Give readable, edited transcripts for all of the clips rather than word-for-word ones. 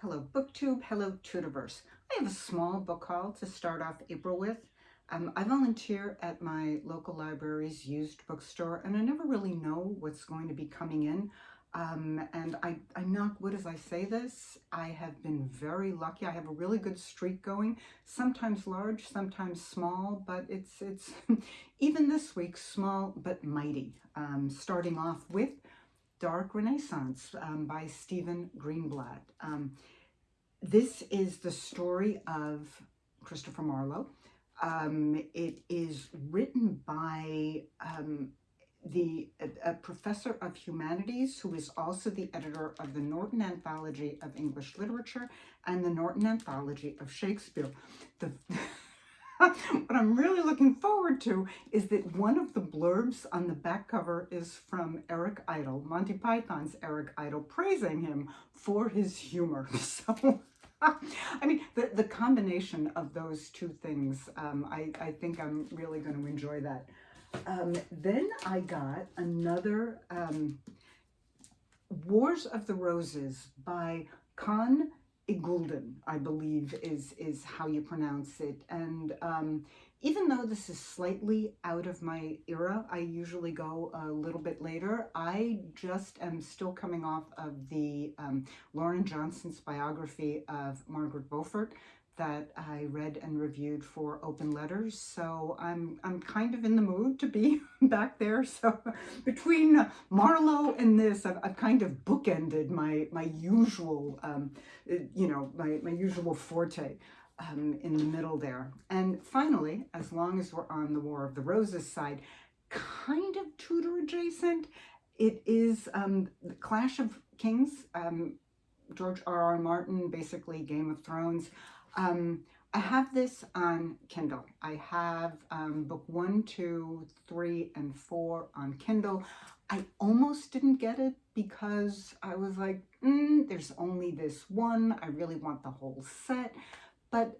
Hello BookTube, hello Tudorverse. I have a small book haul to start off April with. I volunteer at my local library's used bookstore, and I never really know what's going to be coming in. And I knock wood as I say this. I have been very lucky. I have a really good streak going, sometimes large, sometimes small, but it's even this week, small but mighty. Starting off with Dark Renaissance by Stephen Greenblatt. This is the story of Christopher Marlowe. It is written by a professor of humanities who is also the editor of the Norton Anthology of English Literature and the Norton Anthology of Shakespeare. What I'm really looking forward to is that one of the blurbs on the back cover is from Eric Idle, Monty Python's Eric Idle, praising him for his humor. So, I mean, the combination of those two things, I think I'm really going to enjoy that. Then I got another Wars of the Roses by Conn, Iggulden, I believe is how you pronounce it. And even though this is slightly out of my era, I usually go a little bit later. I just am still coming off of the Lauren Johnson's biography of Margaret Beaufort that I read and reviewed for Open Letters, so I'm kind of in the mood to be back there. So between Marlowe and this, I've kind of bookended my usual, my usual forte in the middle there. And finally, as long as we're on the War of the Roses side, kind of Tudor adjacent, it is the Clash of Kings, George R.R. Martin, basically Game of Thrones. I have this on Kindle. I have book 1, 2, 3, and 4 on Kindle. I almost didn't get it because I was like, there's only this one. I really want the whole set. But,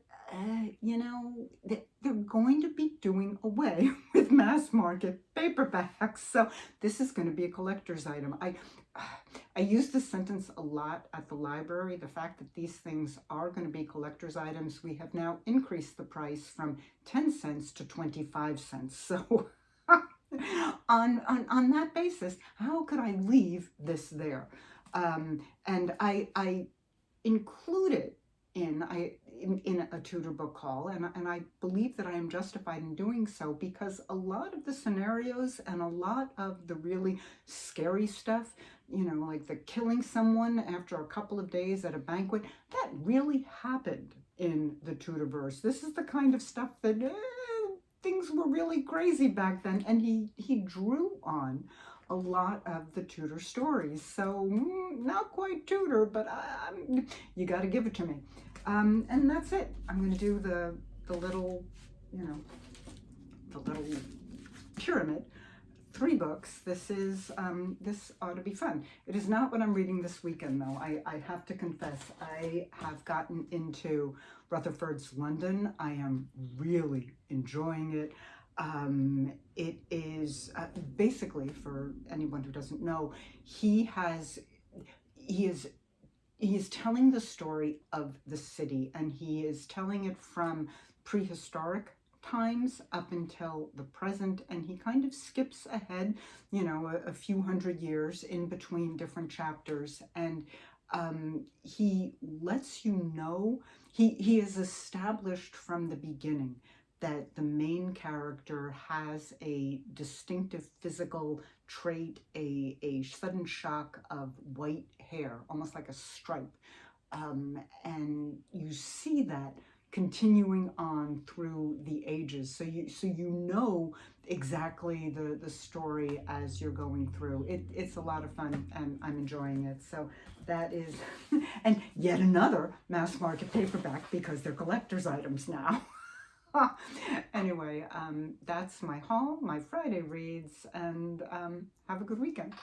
they're going to be doing away with mass market paperbacks. So this is going to be a collector's item. I use this sentence a lot at the library, the fact that these things are going to be collector's items. We have now increased the price from 10 cents to 25 cents. So on that basis, how could I leave this there? And I include it in a Tudor book haul, and I believe that I am justified in doing so because a lot of the scenarios and a lot of the really scary stuff, like the killing someone after a couple of days at a banquet, that really happened in the Tudorverse. This is the kind of stuff that things were really crazy back then, and he drew on a lot of the Tudor stories. So not quite Tudor, but you got to give it to me. And that's it. I'm going to do the little, the little pyramid. 3 books. This ought to be fun. It is not what I'm reading this weekend, though. I have to confess, I have gotten into Rutherford's London. I am really enjoying it. It is basically, for anyone who doesn't know, he is telling the story of the city, and he is telling it from prehistoric times up until the present, and he kind of skips ahead, a few hundred years in between different chapters, and he lets you know, he is established from the beginning that the main character has a distinctive physical trait, a sudden shock of white hair, almost like a stripe. And you see that continuing on through the ages. So you know exactly the story as you're going through. It's a lot of fun, and I'm enjoying it. So that is, and yet another mass market paperback because they're collector's items now. Anyway, that's my haul, my Friday reads, and have a good weekend.